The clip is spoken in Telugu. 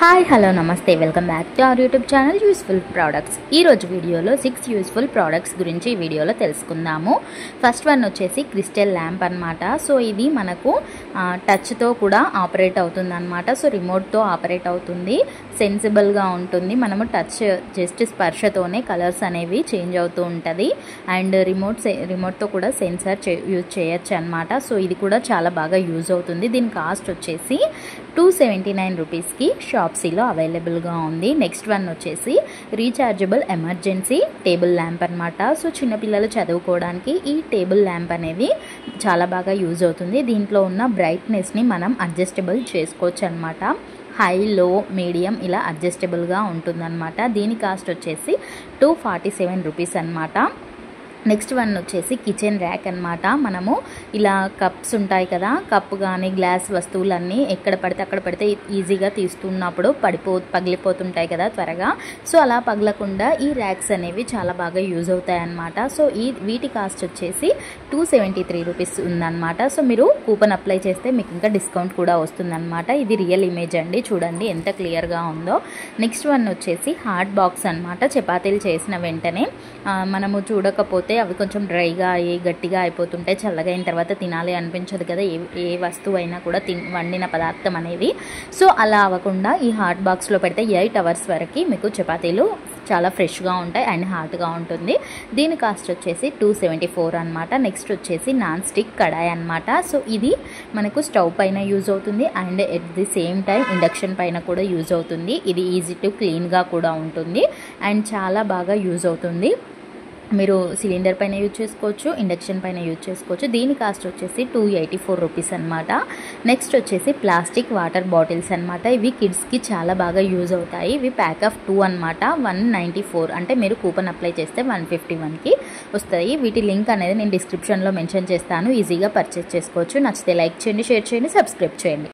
హాయ్ హలో నమస్తే welcome back to our YouTube channel useful products. ఈరోజు వీడియోలో 6 యూస్ఫుల్ ప్రోడక్ట్స్ గురించి ఈ వీడియోలో తెలుసుకుందాము. ఫస్ట్ వన్ వచ్చేసి క్రిస్టల్ ల్యాంప్ అనమాట. సో ఇది మనకు టచ్తో కూడా ఆపరేట్ అవుతుంది అనమాట. సో రిమోట్తో ఆపరేట్ అవుతుంది, సెన్సిబుల్గా ఉంటుంది. మనము టచ్ జస్ట్ స్పర్శతోనే కలర్స్ అనేవి చేంజ్ అవుతూ ఉంటుంది. అండ్ రిమోట్తో కూడా సెన్సార్ యూజ్ చేయొచ్చు అనమాట. సో ఇది కూడా చాలా బాగా యూజ్ అవుతుంది. దీని కాస్ట్ వచ్చేసి 279 రూపీస్కి షాప్సీలో అవైలబుల్గా ఉంది. నెక్స్ట్ వన్ వచ్చేసి రీఛార్జబుల్ ఎమర్జెన్సీ టేబుల్ ల్యాంప్ అనమాట. సో చిన్నపిల్లలు చదువుకోవడానికి ఈ టేబుల్ ల్యాంప్ అనేది చాలా బాగా యూజ్ అవుతుంది. దీంట్లో ఉన్న బ్రైట్నెస్ని మనం అడ్జస్టబుల్ చేసుకోవచ్చు అనమాట. హై, లో, మీడియం ఇలా అడ్జస్టబుల్గా ఉంటుందన్నమాట. దీని కాస్ట్ వచ్చేసి 247 రూపీస్ అనమాట. నెక్స్ట్ వన్ వచ్చేసి కిచెన్ ర్యాక్ అనమాట. మనము ఇలా కప్స్ ఉంటాయి కదా, కప్ కానీ గ్లాస్ వస్తువులన్నీ ఎక్కడ పడితే అక్కడ పడితే ఈజీగా తీస్తున్నప్పుడు పగిలిపోతుంటాయి కదా త్వరగా. సో అలా పగలకుండా ఈ ర్యాక్స్ అనేవి చాలా బాగా యూజ్ అవుతాయి అన్నమాట. సో వీటి కాస్ట్ వచ్చేసి 273 రూపీస్ ఉందన్నమాట. సో మీరు కూపన్ అప్లై చేస్తే మీకు ఇంకా డిస్కౌంట్ కూడా వస్తుందన్నమాట. ఇది రియల్ ఇమేజ్ అండి, చూడండి ఎంత క్లియర్గా ఉందో. నెక్స్ట్ వన్ వచ్చేసి హాట్ బాక్స్ అనమాట. చపాతీలు చేసిన వెంటనే మనము చూడకపోతే అవి కొంచెం డ్రైగా అయ్యి గట్టిగా అయిపోతుంటాయి. చల్లగా అయిన తర్వాత తినాలి అనిపించదు కదా ఏ వస్తువు అయినా కూడా వండిన పదార్థం అనేది. సో అలా అవ్వకుండా ఈ హాట్ బాక్స్లో పెడితే 8 అవర్స్ వరకు మీకు చపాతీలు చాలా ఫ్రెష్గా ఉంటాయి అండ్ హాట్గా ఉంటుంది. దీని కాస్ట్ వచ్చేసి 274 అనమాట. నెక్స్ట్ వచ్చేసి నాన్ స్టిక్ కడాయి అనమాట. సో ఇది మనకు స్టవ్ పైన యూజ్ అవుతుంది and at the same time induction పైన కూడా యూజ్ అవుతుంది. ఇది ఈజీ టు క్లీన్గా కూడా ఉంటుంది అండ్ చాలా బాగా యూజ్ అవుతుంది. మీరు సిలిండర్ పైన యూజ్ చేసుకోవచ్చు, ఇండక్షన్ పైన యూజ్ చేసుకోవచ్చు. దీని కాస్ట్ వచ్చేసి 284 రూపీస్ అనమాట. నెక్స్ట్ వచ్చేసి ప్లాస్టిక్ వాటర్ బాటిల్స్ అనమాట. ఇవి కిడ్స్కి చాలా బాగా యూజ్ అవుతాయి. ఇవి ప్యాక్ ఆఫ్ 2 అనమాట. 194 అంటే మీరు కూపన్ అప్లై చేస్తే 151కి వస్తాయి. వీటి లింక్ అనేది నేను డిస్క్రిప్షన్లో మెన్షన్ చేస్తాను, ఈజీగా పర్చేస్ చేసుకోవచ్చు. నచ్చితే లైక్ చేయండి, షేర్ చేయండి, సబ్స్క్రైబ్ చేయండి.